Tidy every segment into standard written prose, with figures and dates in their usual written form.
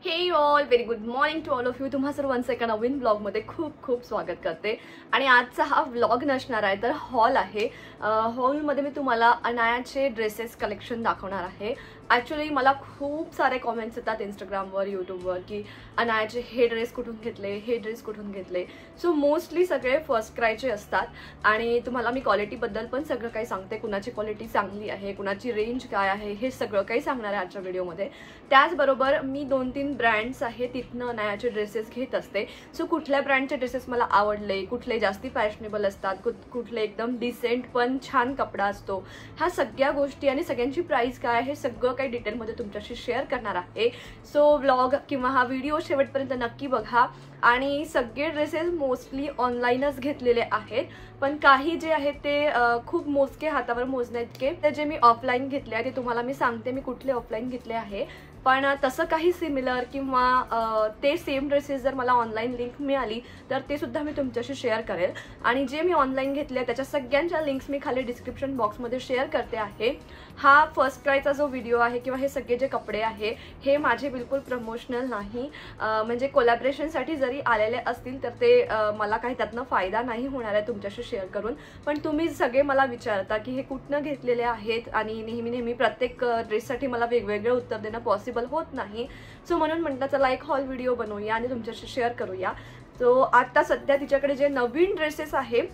हे all very good morning to all of you. तुम्हा सर्वांचं एका नवीन ब्लॉगमध्ये खूप खूप स्वागत करते. आणि आजचा हा व्लॉग नसणार आहे तर हॉल आहे. हॉलमध्ये मी तुम्हाला अनायाचे ड्रेसेस कलेक्शन दाखवणार आहे. ॲक्च्युली मला खूप सारे कॉमेंट्स येतात इंस्टाग्रामवर यूट्यूबवर की अनायाचे हे ड्रेस कुठून घेतले, हे ड्रेस कुठून घेतले. सो मोस्टली सगळे फर्स्ट क्रायचे असतात आणि तुम्हाला मी क्वालिटीबद्दल पण सगळं काही सांगते. कुणाची क्वालिटी चांगली आहे, कुणाची रेंज काय आहे, हे सगळं काही सांगणार आहे आजच्या व्हिडिओमध्ये. त्याचबरोबर मी 2-3 ब्रँड्स आहे तिथनं अनायाचे ड्रेसेस घेत असते. सो कुठल्या ब्रँडचे ड्रेसेस मला आवडले, कुठले जास्ती फॅशनेबल असतात, कुठले एकदम डिसेंट पण छान कपडा असतो, ह्या सगळ्या गोष्टी आणि सगळ्यांची प्राइस काय आहे हे सगळं काही डिटेलमध्ये तुमच्याशी शेअर करणार आहे. सो व्लॉग किंवा हा व्हिडिओ शेवटपर्यंत नक्की बघा. आणि सगळे ड्रेसेस मोस्टली ऑनलाईनच घेतलेले आहेत, पण काही जे आहेत ते खूप मोजके हातावर मोजण्याइतके ते जे मी ऑफलाईन घेतले आहे ते तुम्हाला मी सांगते मी कुठले ऑफलाईन घेतले आहे. पण तसं काही सिमिलर किंवा ते सेम ड्रेसेस जर मला ऑनलाईन लिंक मिळाली तर ते सुद्धा मी तुमच्याशी शेअर करेल. आणि जे मी ऑनलाईन घेतले त्याच्या सगळ्यांच्या लिंक्स मी खाली डिस्क्रिप्शन बॉक्समध्ये शेअर करते आहे. हा फर्स्ट क्रायचा जो व्हिडिओ आहे किंवा हे सगळे जे कपडे आहे हे माझे बिलकुल प्रमोशनल नाही. म्हणजे कोलॅबरेशनसाठी जरी आलेले असतील तर ते मला काही त्यातनं फायदा नाही होणार आहे तुमच्याशी शेअर करून. पण तुम्ही सगळे मला विचारता की हे कुठनं घेतलेले आहेत आणि नेहमी प्रत्येक ड्रेससाठी मला वेगवेगळे उत्तर देणं पॉसिबल होत नाही. सो म्हणून म्हटलं चला एक हॉल व्हिडिओ बनवूया आणि तुमच्याशी शेअर करूया. सो आता सध्या तिच्याकडे जे नवीन ड्रेसेस आहे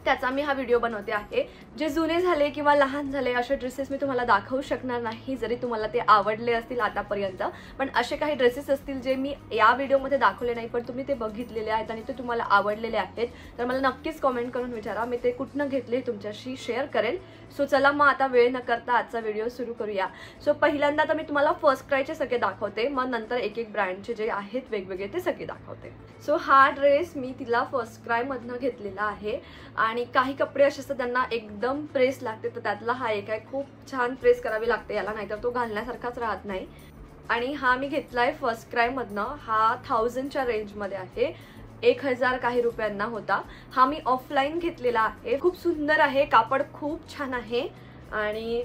त्याचा मी हा व्हिडिओ बनवते आहे. जे जुने झाले किंवा लहान झाले असे ड्रेसेस मी तुम्हाला दाखवू शकणार नाही जरी तुम्हाला ते आवडले असतील आतापर्यंत. पण असे काही ड्रेसेस असतील जे मी या व्हिडिओमध्ये दाखवले नाही पण तुम्ही ते बघितलेले आहेत आणि ते तुम्हाला आवडलेले आहेत तर मला नक्कीच कमेंट करून विचारा. मी ते कुठनं घेतले तुमच्याशी शेअर करेल. सो चला मग आता वेळ न करता आजचा व्हिडिओ सुरू करूया. सो पहिल्यांदा तर मी तुम्हाला फर्स्ट क्रायचे सगळे दाखवते, मग नंतर एक एक ब्रँडचे जे आहेत वेगवेगळे ते सगळे दाखवते. सो हा ड्रेस मी तिला फर्स्ट क्रायमधनं घेतलेला आहे. आणि काही कपडे असे असतात त्यांना एकदम प्रेस लागते तर त्यातला हा एक आहे. खूप छान प्रेस करावी लागते याला, नाहीतर तो घालण्यासारखाच राहत नाही. आणि हा मी घेतलाय फर्स्ट क्रायमधनं. हा 1000च्या रेंजमध्ये आहे, 1000 काही रुपयांना होता. हा मी ऑफलाईन घेतलेला आहे. खूप सुंदर आहे, कापड खूप छान आहे. आणि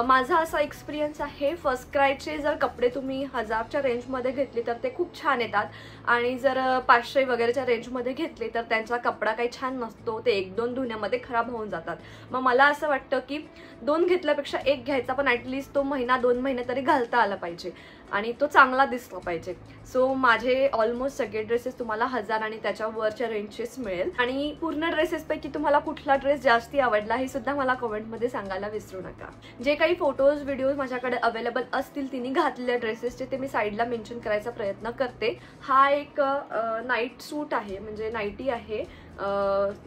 माझा असा एक्सपिरियन्स आहे फर्स्ट क्रायचे जर कपडे तुम्ही 1000च्या रेंजमध्ये घेतले तर ते खूप छान येतात. आणि जर 500 वगैरेच्या रेंजमध्ये घेतले तर त्यांचा कपडा काही छान नसतो, ते 1-2 धुण्यामध्ये खराब होऊन जातात. मग मला असं वाटतं की 2 घेतल्यापेक्षा 1 घ्यायचा, पण ॲटलिस्ट तो महिना 2 महिने तरी घालता आला पाहिजे आणि तो चांगला दिसला पाहिजे. सो माझे ऑलमोस्ट सगळे ड्रेसेस तुम्हाला 1000 आणि त्याच्या वरच्या रेंजचेच मिळेल. आणि पूर्ण ड्रेसेसपैकी तुम्हाला कुठला ड्रेस जास्ती आवडला हे सुद्धा मला कमेंटमध्ये सांगायला विसरू नका. जे काही फोटोज व्हिडिओज माझ्याकडे अवेलेबल असतील तिने घातलेल्या ड्रेसेसचे ते मी साईडला मेन्शन करायचा प्रयत्न करते. हा एक नाईट सूट आहे, म्हणजे नाईटी आहे.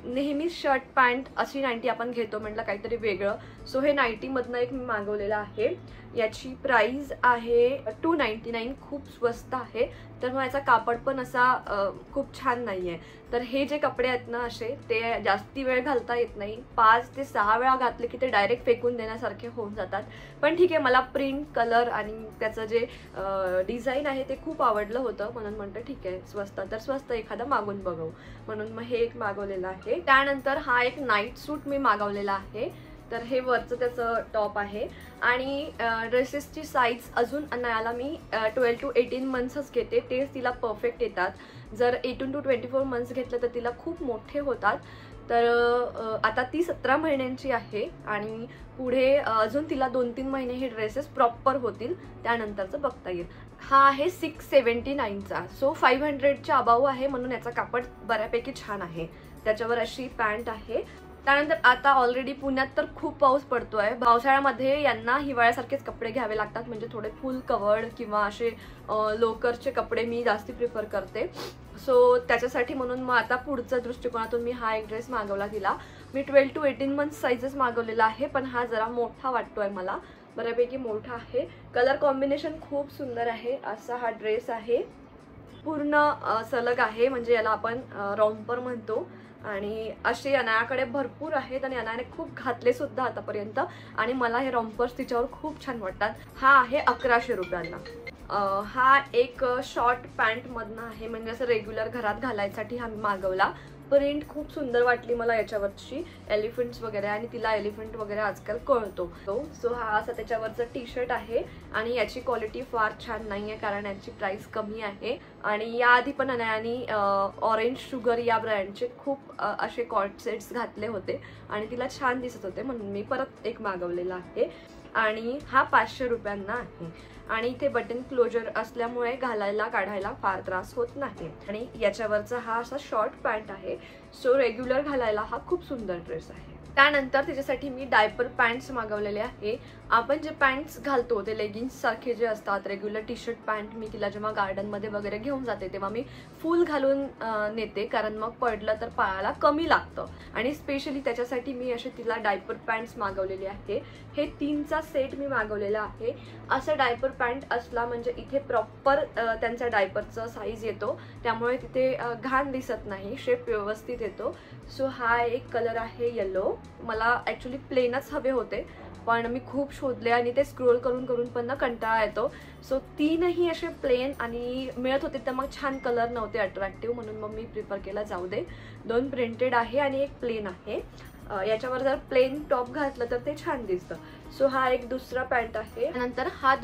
नेहमी शर्ट पॅन्ट अशी नाईटी आपण घेतो, म्हटलं काहीतरी वेगळं. सो हे नाईटीमधनं एक मी मागवलेलं आहे. याची प्राइस आहे 299, खूप स्वस्त आहे. तर मग याचा कापड पण असा खूप छान नाही आहे. तर हे जे कपडे आहेत ना असे ते जास्ती वेळ घालता येत नाही. 5 ते 6 वेळा घातले की ते डायरेक्ट फेकून देण्यासारखे होऊन जातात. पण ठीक आहे, मला प्रिंट कलर आणि त्याचं जे डिझाईन आहे ते खूप आवडलं होतं म्हणून म्हणतं ठीक आहे स्वस्त तर स्वस्त एखादा मागून बघू म्हणून मग हे एक मागवलेलं आहे. त्यानंतर हा एक नाईट सूट मी मागवलेला आहे. तर हे वरचं त्याचं टॉप आहे. आणि ड्रेसेसची साईज अजून अनायाला मी 12 to 18 मंथ्सच घेते, तेच तिला परफेक्ट येतात. जर 18 to 24 मंथ्स घेतलं तर तिला खूप मोठे होतात. तर आता ती 17 महिन्यांची आहे आणि पुढे अजून तिला 2-3 महिने हे ड्रेसेस प्रॉपर होतील, त्यानंतरचं बघता येईल. हा आहे 679चा. सो 500च्या अबाऊ आहे म्हणून याचा कापड बऱ्यापैकी छान आहे. त्याच्यावर अशी पॅन्ट आहे. त्यानंतर आता ऑलरेडी पुण्यात तर खूप पाऊस पडतोय. पावसाळ्यामध्ये यांना हिवाळ्यासारखेच कपडे घ्यावे लागतात, म्हणजे थोडे फुल कवर्ड किंवा असे लोकरचे कपडे मी जास्ती प्रिफर करते. सो त्याच्यासाठी म्हणून मग आता पुढच्या दृष्टिकोनातून मी हा एक ड्रेस मागवला तिला. मी 12 to 18 मंथ्स साईजच मागवलेला आहे, पण हा जरा मोठा वाटतोय मला, बऱ्यापैकी मोठा आहे. कलर कॉम्बिनेशन खूप सुंदर आहे. असा हा ड्रेस आहे, पूर्ण सलग आहे, म्हणजे याला आपण रॉम्पर म्हणतो. आणि असे अनायाकडे भरपूर आहेत आणि अनायाने खूप घातले सुद्धा आतापर्यंत आणि मला हे रॉम्पर्स तिच्यावर खूप छान वाटतात. हा आहे 1100 रुपयांना. हा एक शॉर्ट पॅन्ट मधनं आहे, म्हणजे असं रेग्युलर घरात घालायसाठी हा मी मागवला. प्रिंट खूप सुंदर वाटली मला याच्यावरची, एलिफंट्स वगैरे, आणि तिला एलिफंट वगैरे आजकाल कळतो. सो हा असा त्याच्यावरचा टी शर्ट आहे आणि याची क्वालिटी फार छान नाही आहे कारण याची प्राइस कमी आहे. आणि याआधी पण अनयानी ऑरेंज शुगर या ब्रँडचे खूप असे कॉर्ड सेट्स घातले होते आणि तिला छान दिसत होते, म्हणून मी परत एक मागवलेला आहे. आणि हा 500 रुपयांना आहे आणि इथे बटन क्लोजर असल्यामुळे घालायला काढायला फार त्रास होत नाही. आणि याच्यावरचा हा असा शॉर्ट पॅन्ट आहे, सो रेग्युलर घालायला हा खूप सुंदर ड्रेस आहे. त्यानंतर तिच्यासाठी मी डायपर पॅन्ट्स मागवलेले आहे. आपण जे पॅन्ट्स घालतो ते लेगिन्स सारखे जे असतात, रेग्युलर टी शर्ट पॅन्ट, मी तिला जेव्हा गार्डनमध्ये वगैरे घेऊन जाते तेव्हा मी फुल घालून नेते, कारण मग पडलं तर पायाला कमी लागतं. आणि स्पेशली त्याच्यासाठी मी असे तिला डायपर पॅन्ट्स मागवलेले आहे. हे 3चा सेट मी मागवलेला आहे. असं डायपर पॅन्ट असला म्हणजे इथे प्रॉपर त्यांचा डायपरचा साईज येतो, त्यामुळे तिथे घाण दिसत नाही, शेप व्यवस्थित येतो. सो हा एक कलर आहे येलो. मला ॲक्च्युली प्लेनच हवे होते पण मी खूप शोधले आणि ते स्क्रोल करून करून पण ना कंटाळा येतो. सो 3ही असे प्लेन आणि मिळत होते, तर मग छान कलर नव्हते अट्रॅक्टिव्ह, म्हणून मग मी प्रिफर केला जाऊ दे. 2 प्रिंटेड आहे आणि एक प्लेन आहे. याच्यावर जर प्लेन टॉप घातलं तर ते छान दिसतं. सो हा एक दुसरा पॅन्ट आहे. नंतर हा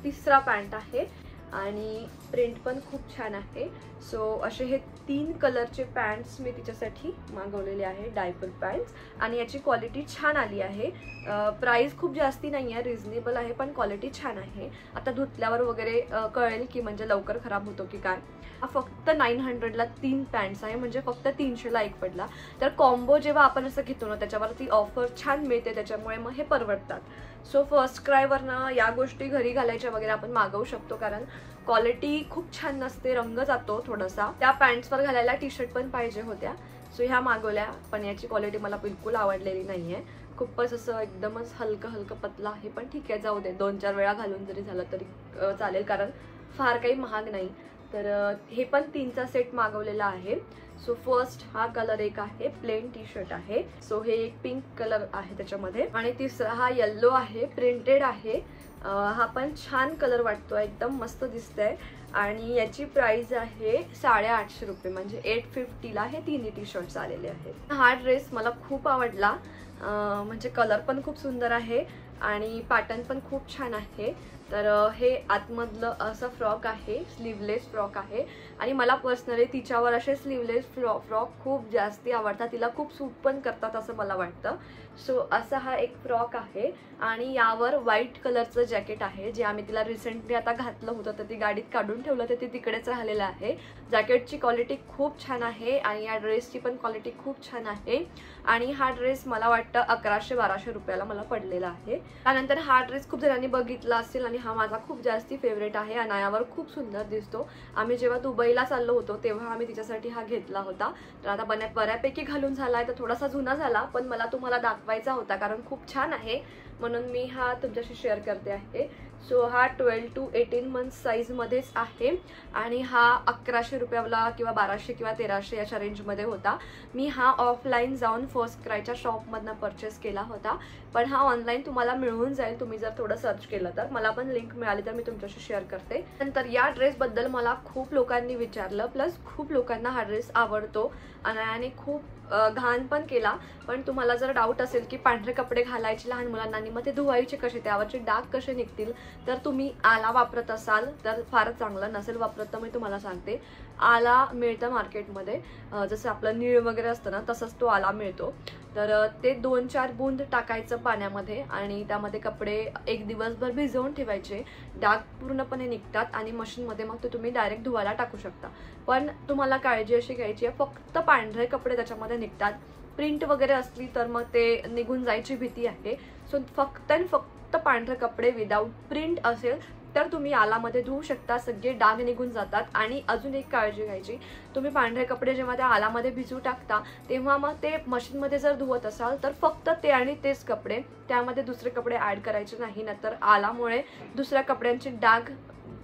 तिसरा पॅन्ट आहे आणि प्रिंट पण खूप छान आहे. सो असे हे 3 कलरचे पॅन्ट्स मी तिच्यासाठी मागवलेले आहे, डायपर पॅन्ट्स, आणि याची क्वालिटी छान आली आहे. प्राइस खूप जास्ती नाही आहे, रिझनेबल आहे, पण क्वालिटी छान आहे. आता धुतल्यावर वगैरे कळेल की म्हणजे लवकर खराब होतो की काय. हा फक्त 900ला 3 पॅन्ट्स आहे, म्हणजे फक्त 300ला एक पडला. तर कॉम्बो जेव्हा आपण असं घेतो ना त्याच्यावरती ऑफर छान मिळते, त्याच्यामुळे मग हे परवडतात. सो फर्स्ट क्रायवरनं या गोष्टी घरी घालायच्या वगैरे आपण मागवू शकतो, कारण क्वालिटी खूप छान नसते, रंग जातो थोडासा. त्या पॅन्ट्सवर घालायला टी शर्ट पण पाहिजे होत्या, सो ह्या मागवल्या, पण याची क्वालिटी मला बिलकुल आवडलेली नाही आहे. खूपच असं एकदमच हलकं हलकं पतला आहे, पण ठीक आहे, जाऊ दे, 2-4 वेळा घालून जरी झालं तरी चालेल, कारण फार काही महाग नाही. तर हे पण 3चा सेट मागवलेला आहे. सो फर्स्ट हा कलर एक आहे, प्लेन टी शर्ट आहे. सो हे एक पिंक कलर आहे त्याच्यामध्ये, आणि तिसरा हा येल्लो आहे, प्रिंटेड आहे. हा पण छान कलर वाटतो, एकदम मस्त दिसतंय. आणि याची प्राइस आहे 850 रुपये, म्हणजे 850ला हे 3 टी शर्ट्स आलेले आहेत. हा ड्रेस मला खूप आवडला, म्हणजे कलर पण खूप सुंदर आहे आणि पॅटर्न पण खूप छान आहे. तर हे आतमधलं असं फ्रॉक आहे, स्लीवलेस फ्रॉक आहे, आणि मला पर्सनली तिच्यावर असे स्लीवलेस फ्रॉक खूप जास्ती आवडतात, तिला खूप सूट पण करतात असं मला वाटतं. सो असा हा एक फ्रॉक आहे आणि यावर व्हाईट कलरचं जॅकेट आहे, जे आम्ही तिला रिसेंटली आता घातलं होतं, तर ती गाडीत काढून ठेवलं, तर ते तिकडेच राहिलेलं आहे. जॅकेटची क्वालिटी खूप छान आहे आणि या ड्रेसची पण क्वालिटी खूप छान आहे. आणि हा ड्रेस मला वाटतं 1100-1200 रुपयाला मला पडलेला आहे. त्यानंतर हा ड्रेस खूप जणांनी बघितला असेल आणि हा माझा खूप जास्ती फेवरेट आहे. अनायावर खूप सुंदर दिसतो. आम्ही जेव्हा दुबईला चाललो होतो तेव्हा आम्ही तिच्यासाठी हा घेतला होता. तर आता बऱ्यापैकी घालून झाला आहे, तर थोडासा जुना झाला, पण मला तुम्हाला दाखवायचा होता कारण खूप छान आहे, म्हणून मी हा तुमच्याशी शेअर करते आहे. सो हा 12 to 18 मंथ्स साईजमध्येच आहे आणि हा 1100 रुपयाला किंवा 1200 किंवा 1300 याच्या रेंजमध्ये होता. मी हा ऑफलाईन जाऊन फर्स्ट क्रायच्या शॉपमधनं परचेस केला होता, पण हा ऑनलाईन तुम्हाला मिळून जाईल तुम्ही जर थोडं सर्च केलं तर. मला पण लिंक मिळाली तर मी तुमच्याशी शेअर करते. नंतर या ड्रेसबद्दल मला खूप लोकांनी विचारलं, प्लस खूप लोकांना हा ड्रेस आवडतो. अनायाने खूप घाण पण केला, पण तुम्हाला जर डाऊट असेल की पांढरे कपडे घालायचे लहान मुलांना आणि मग ते धुवायचे कसे, त्यावरचे डाग कसे निघतील, तर तुम्ही आला वापरत असाल तर फारच चांगलं. नसेल वापरत तर मी तुम्हाला सांगते, आला मिळतं मार्केटमध्ये, जसं आपलं नीळ वगैरे असतं ना तसंच तो आला मिळतो. तर ते 2-4 बूंद टाकायचं पाण्यामध्ये आणि त्यामध्ये कपडे एक दिवसभर भिजवून ठेवायचे. डाग पूर्णपणे निघतात आणि मशीनमध्ये मग ते तुम्ही डायरेक्ट धुवायला टाकू शकता. पण तुम्हाला काळजी अशी घ्यायची आहे, फक्त पांढरे कपडे त्याच्यामध्ये निघतात. प्रिंट वगैरे असली तर मग ते निघून जायची भीती आहे. सो फक्त पांढरे कपडे विदाऊट प्रिंट असेल तर तुम्ही आलामध्ये धुवू शकता, सगळे डाग निघून जातात. आणि अजून एक काळजी घ्यायची, तुम्ही पांढरे कपडे जेव्हा त्या आलामध्ये भिजू टाकता तेव्हा मग ते मशीनमध्ये जर धुवत असाल तर फक्त ते आणि तेच कपडे, त्यामध्ये दुसरे कपडे ॲड करायचे नाही, नाहीतर आलामुळे दुसऱ्या कपड्यांचे डाग,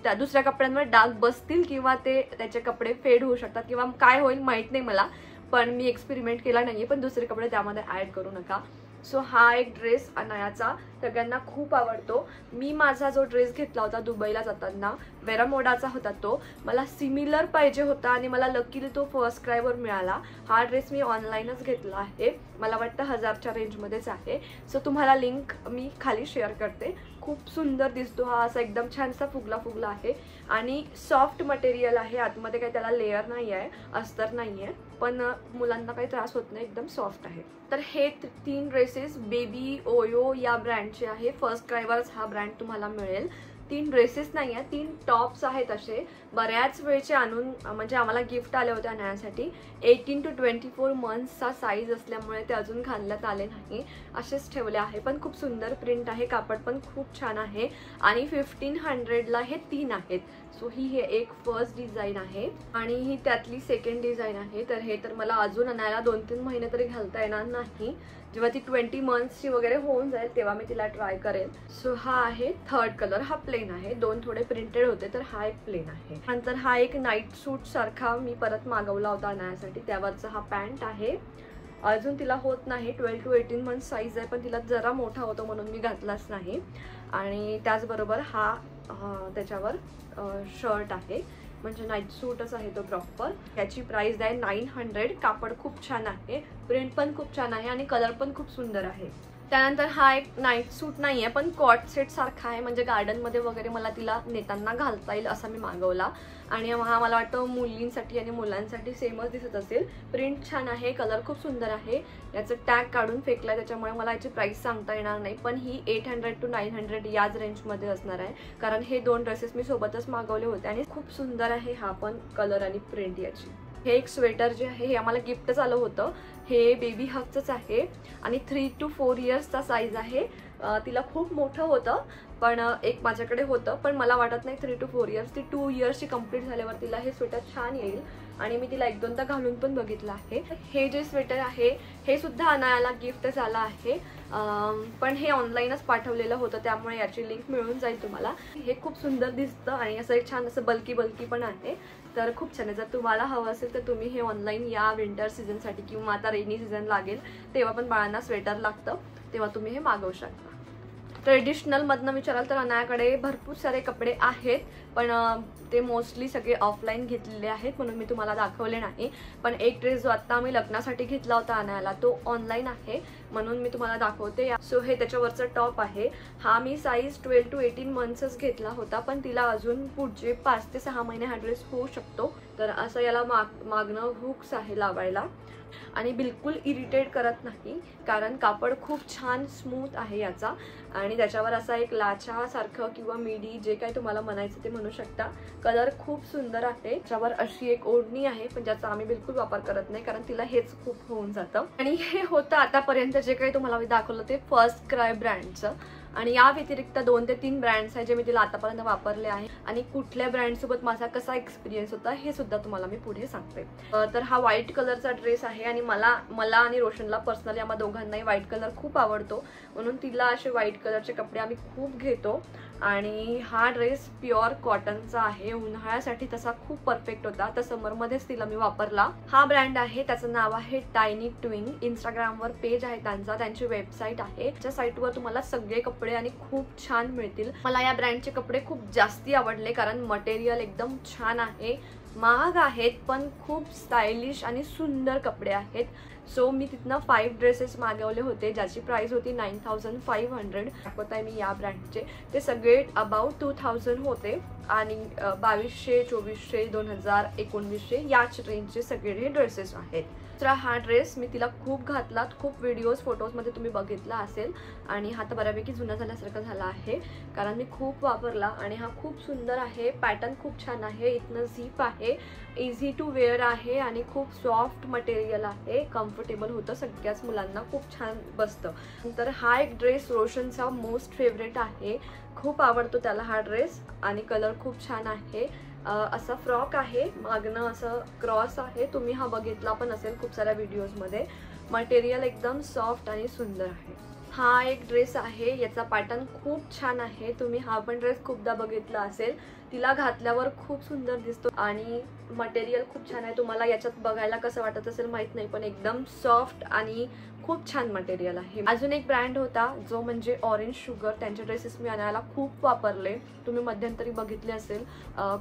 त्या दुसऱ्या कपड्यांवर डाग बसतील किंवा ते त्याचे कपडे फेड होऊ शकतात किंवा काय होईल माहीत नाही मला, पण मी एक्सपेरिमेंट केला नाहीये. पण दुसरे कपडे त्यामध्ये ॲड करू नका. सो हा एक ड्रेस अनायाचा सगळ्यांना खूप आवडतो. मी माझा जो ड्रेस घेतला होता दुबईला जाताना वेरामोडाचा होता, तो मला सिमिलर पाहिजे होता आणि मला लकीली तो फर्स्ट क्रायवर मिळाला. हा ड्रेस मी ऑनलाईनच घेतला आहे, मला वाटतं 1000च्या रेंजमध्येच आहे. सो तुम्हाला लिंक मी खाली शेअर करते. खूप सुंदर दिसतो हा, असा एकदम छानसा फुगला फुगला आहे आणि सॉफ्ट मटेरियल आहे. आतमध्ये काही त्याला लेअर नाही आहे, अस्तर नाही आहे, पण मुलांना काही त्रास होत नाही, एकदम सॉफ्ट आहे. तर हे 3 ड्रेसेस बेबी ओयो या ब्रँडचे आहे. फर्स्ट क्रायवरच हा ब्रँड तुम्हाला मिळेल. 3 ड्रेसेस नाही आहे, 3 टॉप्स आहेत. असे बऱ्याच वेळचे आणून म्हणजे आम्हाला गिफ्ट आले होते आणण्यासाठी. 18 to 24 मंथ्सचा साईज असल्यामुळे ते अजून घालण्यात आले नाही, असेच ठेवले आहे. पण खूप सुंदर प्रिंट आहे, कापड पण खूप छान आहे आणि 1500ला हे 3 आहेत. सो ही एक फर्स्ट डिझाईन आहे आणि ही त्यातली सेकंड डिझाईन आहे. तर हे तर मला अजून आणायला 2-3 महिने तरी घालता येणार नाही. जेव्हा ती 20 मंथ्सची वगैरे होऊन जाईल तेव्हा मी तिला ट्राय करेल. सो हा आहे थर्ड कलर. हा प्लेन आहे, 2 थोडे प्रिंटेड होते, तर हा एक प्लेन आहे. नंतर हा एक नाईट सूट सारखा मी परत मागवला होता आणण्यासाठी, त्यावरचा हा पॅन्ट आहे. अजून तिला होत नाही, 12 to 18 मंथ साईज आहे, पण तिला जरा मोठा होतो म्हणून मी घातलाच नाही. आणि त्याचबरोबर हा त्याच्यावर शर्ट आहे, म्हणजे नाईट सूटच आहे तो प्रॉपर. याची प्राइस आहे 900. कापड खूप छान आहे, प्रिंट पण खूप छान आहे आणि कलर पण खूप सुंदर आहे. त्यानंतर हा एक नाईट सूट नाही आहे, पण कॉट सेट सारखा आहे, म्हणजे गार्डनमध्ये वगैरे मला तिला नेताना घालता येईल असा मी मागवला. आणि हा मला वाटतं मुलींसाठी आणि मुलांसाठी सेमच दिसत असेल. प्रिंट छान आहे, कलर खूप सुंदर आहे. याचं टॅग काढून फेकला, त्याच्यामुळे मला याची प्राइस सांगता येणार नाही, पण ही 800 to 900 याच रेंजमध्ये असणार आहे, कारण हे 2 ड्रेसेस मी सोबतच मागवले होते आणि खूप सुंदर आहे हा पण कलर आणि प्रिंट याची. हे एक स्वेटर जे आहे हे आम्हाला गिफ्टच आलं होतं. हे बेबी हगचंच आहे आणि 3 to 4 इयर्सचा साईज आहे. तिला खूप मोठं होतं, पण एक माझ्याकडे होतं, पण मला वाटत नाही 3 to 4 इयर्स. ती 2 इयर्सची कंप्लीट झाल्यावर तिला हे स्वेटर छान येईल आणि मी तिला 1-2दा घालून पण बघितलं आहे. हे जे स्वेटर आहे हे सुद्धा अनायाला गिफ्टच आलं आहे, पण हे ऑनलाईनच पाठवलेलं होतं, त्यामुळे याची लिंक मिळून जाईल तुम्हाला. हे खूप सुंदर दिसतं आणि असं एक छान असं बल्की पण आहे, तर खूप छान आहे. जर तुम्हाला हवं असेल तर तुम्ही हे ऑनलाईन या विंटर सीझनसाठी किंवा आता रेनी सीझन लागेल तेव्हा पण बाळांना स्वेटर लागतं, तेव्हा तुम्ही हे मागवू शकता. ट्रेडिशनलमधनं विचाराल तर अनायाकडे भरपूर सारे कपडे आहेत, पण ते मोस्टली सगळे ऑफलाईन घेतलेले आहेत म्हणून मी तुम्हाला दाखवले नाही. पण एक ड्रेस जो आत्ता आम्ही लग्नासाठी घेतला होता अनायाला तो ऑनलाईन आहे म्हणून मी तुम्हाला दाखवते. सो हे त्याच्यावरचं टॉप आहे. हा मी साईज 12 to 18 मंथ्सच घेतला होता, पण तिला अजून पुढचे 5 ते 6 महिने हा ड्रेस होऊ शकतो. तर असं याला मागणं हुक्स आहे लावायला आणि बिलकुल इरिटेट करत नाही, कारण कापड खूप छान स्मूथ आहे याचा आणि त्याच्यावर असा एक लाछा सारखं किंवा मिडी जे काही तुम्हाला म्हणायचं ते म्हणू शकता. कलर खूप सुंदर आहे. त्याच्यावर अशी एक ओढणी आहे, पण ज्याचा आम्ही बिलकुल वापर करत नाही, कारण तिला हेच खूप होऊन जातं. आणि हे होतं आतापर्यंत जे काही तुम्हाला मी दाखवलं ते फर्स्ट क्राय ब्रँडचं. आणि या व्यतिरिक्त 2 ते 3 ब्रँड्स आहेत जे मी तिला आतापर्यंत वापरले आहे आणि कुठल्या ब्रँडसोबत माझा कसा एक्सपिरियन्स होता हे सुद्धा तुम्हाला मी पुढे सांगते. तर हा व्हाईट कलरचा ड्रेस आहे आणि मला आणि रोशनला पर्सनली आम्हा दोघांनाही व्हाईट कलर खूप आवडतो, म्हणून तिला असे व्हाईट कलरचे कपडे आम्ही खूप घेतो. आणि हा ड्रेस प्युअर कॉटनचा आहे, उन्हाळ्यासाठी तसा खूप परफेक्ट होता, तर समरमध्येच तिला मी वापरला. हा ब्रँड आहे, त्याचं नाव आहे टायनी ट्विंग. इंस्टाग्रामवर पेज आहे त्यांची वेबसाईट आहे, त्या साईटवर तुम्हाला सगळे कपडे आणि खूप छान मिळतील. मला या ब्रँडचे कपडे खूप जास्ती आवडले, कारण मटेरियल एकदम छान आहे, महाग आहेत पण खूप स्टायलिश आणि सुंदर कपडे आहेत. सो मी तिथनं 5 ड्रेसेस मागवले होते ज्याची प्राइस होती 9500. दाखवत आहे मी या ब्रँडचे, ते सगळे अबाउट 2000 होते आणि 2200, 2400, 2000, 1900 याच रेंजचे सगळे ड्रेसेस आहेत. दुसरा हा ड्रेस मी तिला खूप घातला, खूप व्हिडिओज फोटोजमध्ये तुम्ही बघितला असेल आणि हा तर बऱ्यापैकी जुना झाल्यासारखा झाला आहे, कारण मी खूप वापरला आणि हा खूप सुंदर आहे. पॅटर्न खूप छान आहे, इथनं झीप आहे, इझी टू वेअर आहे आणि खूप सॉफ्ट मटेरियल आहे, कम्फर्टेबल होतं, सगळ्याच मुलांना खूप छान बसतं. नंतर हा एक ड्रेस रोशनचा मोस्ट फेवरेट आहे, खूप आवडतो त्याला हा ड्रेस आणि कलर खूप छान आहे. असा फ्रॉक आहे, मागणं असं क्रॉस आहे, तुम्ही हा बघितला पण असेल खूप साऱ्या व्हिडिओजमध्ये. मटेरियल एकदम सॉफ्ट आणि सुंदर आहे. हा एक ड्रेस आहे, याचा पॅटर्न खूप छान आहे, तुम्ही हा पण ड्रेस खूपदा बघितला असेल. तिला घातल्यावर खूप सुंदर दिसतो आणि मटेरियल खूप छान आहे. तुम्हाला याच्यात बघायला कसं वाटत असेल माहित नाही, पण एकदम सॉफ्ट आणि खूप छान मटेरियल आहे. अजून एक ब्रँड होता जो म्हणजे ऑरेंज शुगर. त्यांचे ड्रेसेस मी आणायला खूप वापरले, तुम्ही मध्यंतरी बघितले असेल.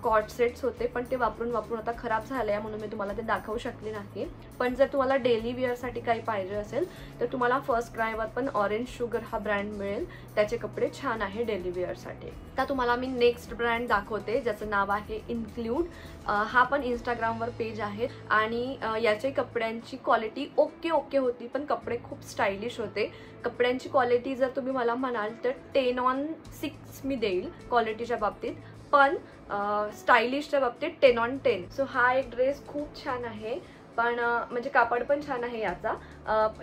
कॉट सेट्स होते, पण ते वापरून आता खराब झाले म्हणून मी तुम्हाला ते दाखवू शकले नाही. पण जर तुम्हाला डेली वेअरसाठी काही पाहिजे असेल तर तुम्हाला फर्स्ट क्रायवर पण ऑरेंज शुगर हा ब्रँड मिळेल. त्याचे कपडे छान आहे डेली वेअरसाठी. आता तुम्हाला मी नेक्स्ट ब्रँड दाखवते ज्याचं नाव आहे इन्क्लूड. हा पण इंस्टाग्रामवर पेज आहे आणि याचे कपड्यांची क्वालिटी ओके होती, पण कपडे खूप स्टायलिश होते. कपड्यांची क्वालिटी जर तुम्ही मला म्हणाल तर 10/6 मी देईल क्वालिटीच्या बाबतीत, पण स्टायलिशच्या बाबतीत 10/10. सो हा एक ड्रेस खूप छान आहे, पण म्हणजे कापड पण छान आहे याचा.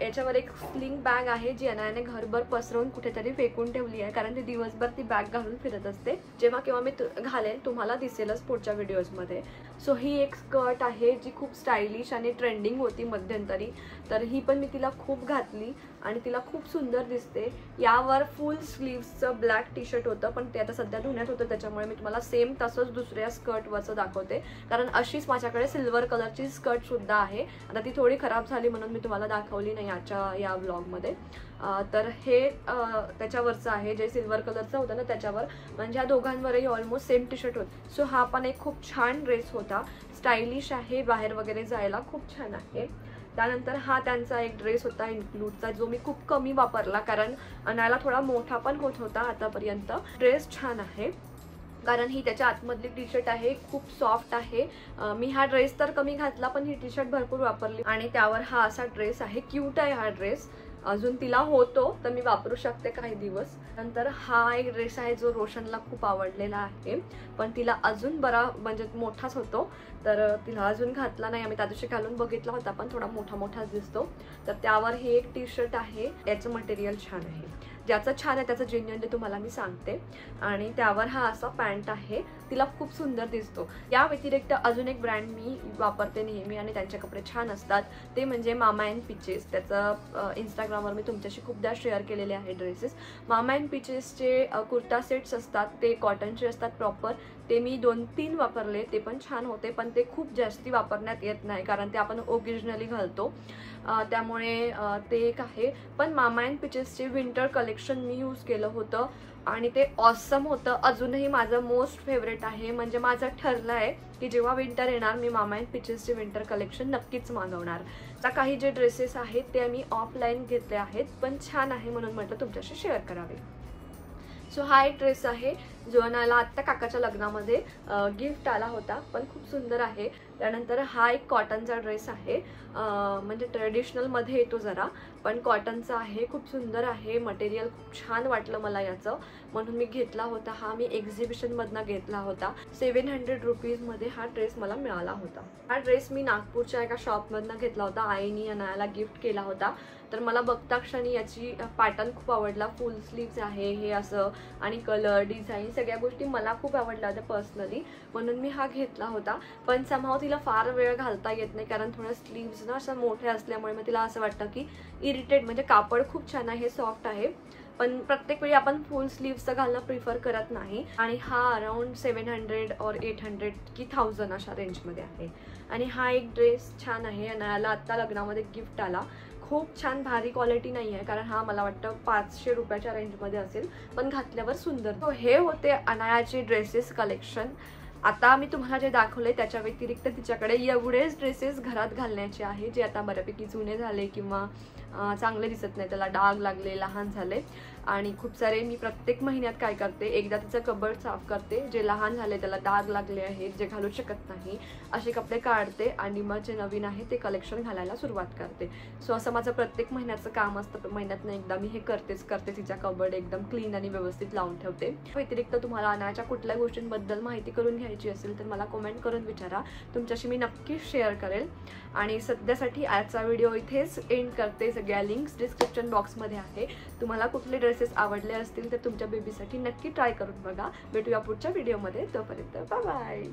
याच्यावर एक स्लिंग बॅग आहे जी अनायाने घरभर पसरवून कुठेतरी फेकून ठेवली आहे, कारण ती दिवसभर ती बॅग घालून फिरत असते. जेव्हा केव्हा मी घालेल तुम्हाला दिसेलच पुढच्या व्हिडिओजमध्ये. सो ही एक स्कर्ट आहे जी खूप स्टायलिश आणि ट्रेंडिंग होती मध्यंतरी, तर ही पण मी तिला खूप घातली आणि तिला खूप सुंदर दिसते. यावर फुल स्लीव्सचं ब्लॅक टी शर्ट होतं, पण ते आता सध्या धुण्यात होतं, त्याच्यामुळे मी तुम्हाला सेम तसंच दुसऱ्या स्कर्टवरचं दाखवते, कारण अशीच माझ्याकडे सिल्वर कलरची स्कर्ट सुद्धा आहे. आता ती थोडी खराब झाली म्हणून मी तुम्हाला दाखवली नाही या व्लॉगमध्ये. तर हे त्याच्यावरचं आहे जे सिल्वर कलरचं होतं ना त्याच्यावर, म्हणजे या दोघांवरही ऑलमोस्ट सेम टी शर्ट होतं. सो हा पण एक खूप छान ड्रेस होता, स्टायलिश आहे, बाहेर वगैरे जायला खूप छान आहे. त्यानंतर हा त्यांचा एक ड्रेस होता इन्क्लूडचा, जो मी खूप कमी वापरला कारण आणायला थोडा मोठा पण होत होता आतापर्यंत. ड्रेस छान आहे कारण ही त्याच्या आतमधली टी शर्ट आहे, खूप सॉफ्ट आहे. मी हा ड्रेस तर कमी घातला, पण ही टी शर्ट भरपूर वापरली आणि त्यावर हा असा ड्रेस आहे. क्यूट आहे हा ड्रेस, अजून तिला होतो तर मी वापरू शकते काही दिवस. नंतर हा एक ड्रेस आहे जो रोशनला खूप आवडलेला आहे, पण तिला अजून बरा म्हणजे मोठाच होतो, तर तिला अजून घातला नाही. आम्ही त्या दिवशी घालून बघितला होता, पण थोडा मोठाच दिसतो. तर त्यावर हे एक टी शर्ट आहे, याचं मटेरियल छान आहे. ज्याचं छान आहे त्याचं जेन्युइनली तुम्हाला मी सांगते. आणि त्यावर हा असा पॅन्ट आहे, तिला खूप सुंदर दिसतो. या व्यतिरिक्त अजून एक ब्रँड मी वापरते नेहमी आणि त्यांचे कपडे छान असतात, ते म्हणजे मामा अँड पीचेस. त्याचं इंस्टाग्रामवर मी तुमच्याशी खूपदा शेअर केलेले आहे ड्रेसेस. मामा अँड पीचेसचे कुर्ता सेट्स असतात, ते कॉटनचे असतात प्रॉपर. ते मी 2-3 वापरले, ते पण छान होते, पण ते खूप जास्ती वापरण्यात येत नाही कारण ते आपण ओकेजनली घालतो, त्यामुळे ते एक आहे. पण मामा अँड पीचेसचे विंटर कलेक्शन मी यूज केलं होतं आणि ते ऑसम होतं. अजूनही माझं मोस्ट फेवरेट आहे, म्हणजे माझं ठरलं आहे की जेव्हा विंटर येणार मी मामा अँड पीचेसचे विंटर कलेक्शन नक्कीच मागवणार. आता काही जे ड्रेसेस आहेत ते मी ऑफलाईन घेतले आहेत, पण छान आहे म्हणून म्हटलं तुमच्याशी शेअर करावे. सो हा एक ड्रेस आहे जो मला आत्ता काकाच्या लग्नामध्ये गिफ्ट आला होता, पण खूप सुंदर आहे. त्यानंतर हा एक कॉटनचा ड्रेस आहे, म्हणजे ट्रेडिशनलमध्ये येतो जरा, पण कॉटनचा आहे, खूप सुंदर आहे. मटेरियल खूप छान वाटलं मला याचं, म्हणून मी घेतला होता. हा मी एक्झिबिशनमधनं घेतला होता. 700 रुपीजमध्ये हा ड्रेस मला मिळाला होता. हा ड्रेस मी नागपूरच्या एका शॉपमधनं घेतला होता, आईनी अनायाला गिफ्ट केला होता. तर मला बघता क्षणी याची पॅटर्न खूप आवडला. फुल स्लीव्स आहे हे असं, आणि कलर डिझाईन सगळ्या गोष्टी मला खूप आवडल्या होत्या पर्सनली, म्हणून मी हा घेतला होता. पण समहाव तिला फार वेळ घालता येत नाही कारण थोड्या स्लीव्स ना अशा मोठ्या असल्यामुळे मग तिला असं वाटतं की इरिटेट. म्हणजे कापड खूप छान आहे, सॉफ्ट आहे, पण प्रत्येक वेळी आपण फुल स्लीव्सचं घालणं प्रिफर करत नाही. आणि हा अराउंड 700 और 800 की 1000 अशा रेंजमध्ये आहे. आणि हा एक ड्रेस छान आहे, अनायाला आत्ता लग्नामध्ये गिफ्ट आला. खूप छान, भारी क्वालिटी नाही आहे कारण हा मला वाटतं 500 रुपयाच्या रेंजमध्ये असेल, पण घातल्यावर सुंदर. तो हे होते अनायाचे ड्रेसेस कलेक्शन. आता मी तुम्हाला जे दाखवले त्याच्या व्यतिरिक्त तिच्याकडे एवढेच ड्रेसेस घरात घालण्याचे आहे जे आता बऱ्यापैकी जुने झाले किंवा चांगले दिसत नाही, त्याला डाग लागले, लहान झाले. आणि खूप सारे मी प्रत्येक महिन्यात काय करते, एकदा तिचं कबर्ड साफ करते, जे लहान झाले त्याला डाग लागले आहेत जे घालू शकत नाही असे कपडे काढते आणि मग जे नवीन आहे ते कलेक्शन घालायला सुरुवात करते. सो असं माझं प्रत्येक महिन्याचं काम असतं. महिन्यातनं एकदा मी हे करते. तिच्या कबर्ड एकदम क्लीन आणि व्यवस्थित लावून ठेवते. व्यतिरिक्त तुम्हाला अनायाच्या कुठल्या गोष्टींबद्दल माहिती करून घ्यायची असेल तर मला कमेंट करून विचारा, तुमच्याशी मी नक्कीच शेअर करेल. आणि सध्यासाठी आजचा व्हिडिओ इथेच एंड करते. सगळ्या लिंक्स डिस्क्रिप्शन बॉक्समध्ये आहे. तुम्हाला कुठले ड्रेसेस आवडले असतील तर तुमच्या बेबीसाठी नक्की ट्राय करून बघा. भेटूया पुढच्या व्हिडिओमध्ये, तोपर्यंत बाय बाय.